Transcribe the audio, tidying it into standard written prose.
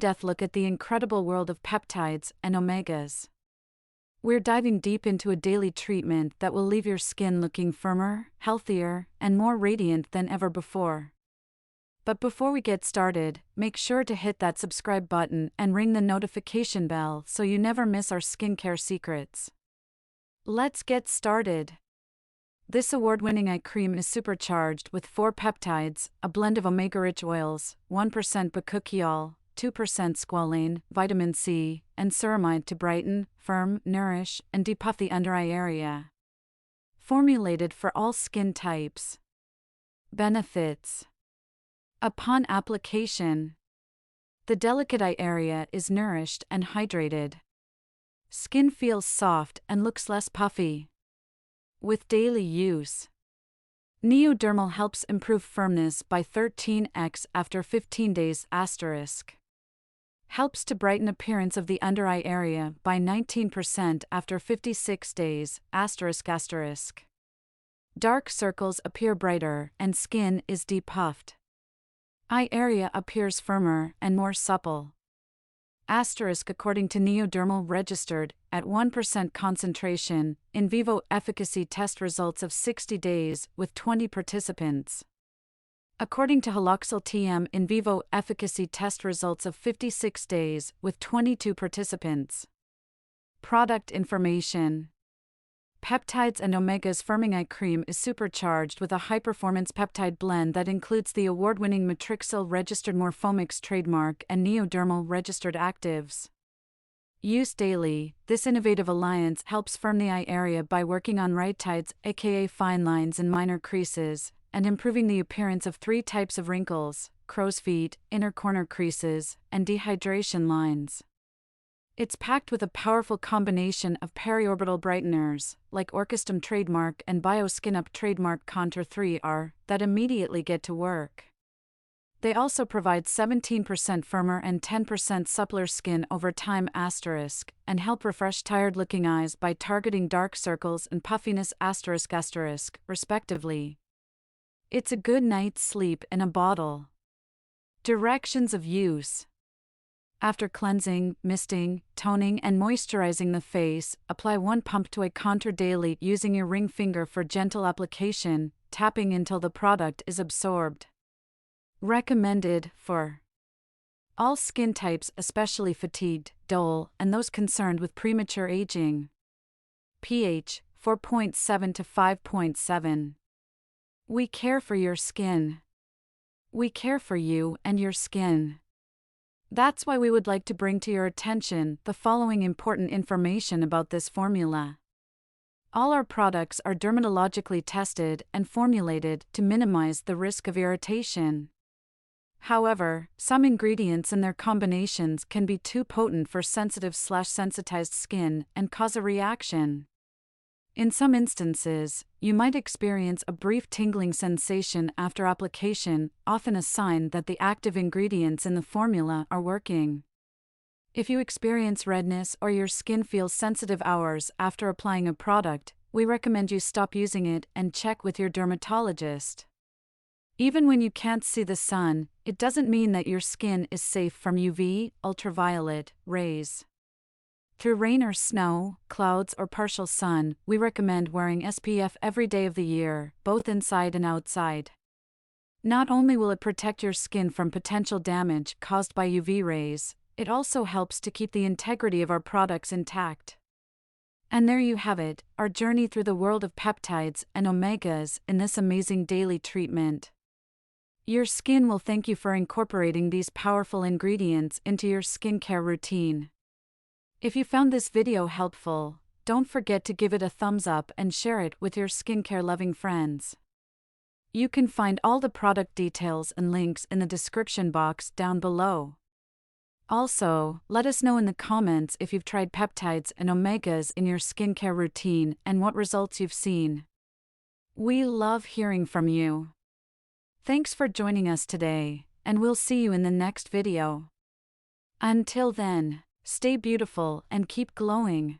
in-depth look at the incredible world of peptides and omegas. We're diving deep into a daily treatment that will leave your skin looking firmer, healthier, and more radiant than ever before. But before we get started, make sure to hit that subscribe button and ring the notification bell so you never miss our skincare secrets. Let's get started. This award-winning eye cream is supercharged with 4 peptides, a blend of omega-rich oils, 1% Bakuchiol, 2% squalane, vitamin C, and ceramide to brighten, firm, nourish, and depuff the under-eye area. Formulated for all skin types. Benefits. Upon application, the delicate eye area is nourished and hydrated. Skin feels soft and looks less puffy. With daily use, Neodermyl helps improve firmness by 13x after 15 days *. Helps to brighten appearance of the under-eye area by 19% after 56 days ***. Dark circles appear brighter and skin is depuffed. Eye area appears firmer and more supple. According to Neodermyl registered, at 1% concentration, in vivo efficacy test results of 60 days with 20 participants. According to Haloxyl TM in vivo efficacy test results of 56 days with 22 participants. Product information. Peptides and Omegas Firming Eye Cream is supercharged with a high-performance peptide blend that includes the award-winning Matrixyl registered Morphomics trademark and Neodermyl registered actives. Used daily, this innovative alliance helps firm the eye area by working on rhytides, a.k.a. fine lines and minor creases, and improving the appearance of 3 types of wrinkles, crow's feet, inner corner creases, and dehydration lines. It's packed with a powerful combination of periorbital brighteners, like Orchistem trademark and Bioskinup trademark Contour 3R, that immediately get to work. They also provide 17% firmer and 10% suppler skin over time *, and help refresh tired-looking eyes by targeting dark circles and puffiness ***, respectively. It's a good night's sleep in a bottle. Directions of use. After cleansing, misting, toning, and moisturizing the face, apply 1 pump to a contour daily using your ring finger for gentle application, tapping until the product is absorbed. Recommended for all skin types, especially fatigued, dull, and those concerned with premature aging. pH 4.7 to 5.7. We care for your skin. We care for you and your skin. That's why we would like to bring to your attention the following important information about this formula. All our products are dermatologically tested and formulated to minimize the risk of irritation. However, some ingredients and their combinations can be too potent for sensitive/sensitized skin and cause a reaction. In some instances, you might experience a brief tingling sensation after application, often a sign that the active ingredients in the formula are working. If you experience redness or your skin feels sensitive hours after applying a product, we recommend you stop using it and check with your dermatologist. Even when you can't see the sun, it doesn't mean that your skin is safe from UV, ultraviolet rays. Through rain or snow, clouds or partial sun, we recommend wearing SPF every day of the year, both inside and outside. Not only will it protect your skin from potential damage caused by UV rays, it also helps to keep the integrity of our products intact. And there you have it, our journey through the world of peptides and omegas in this amazing daily treatment. Your skin will thank you for incorporating these powerful ingredients into your skincare routine. If you found this video helpful, don't forget to give it a thumbs up and share it with your skincare-loving friends. You can find all the product details and links in the description box down below. Also, let us know in the comments if you've tried peptides and omegas in your skincare routine and what results you've seen. We love hearing from you. Thanks for joining us today, and we'll see you in the next video. Until then, stay beautiful and keep glowing.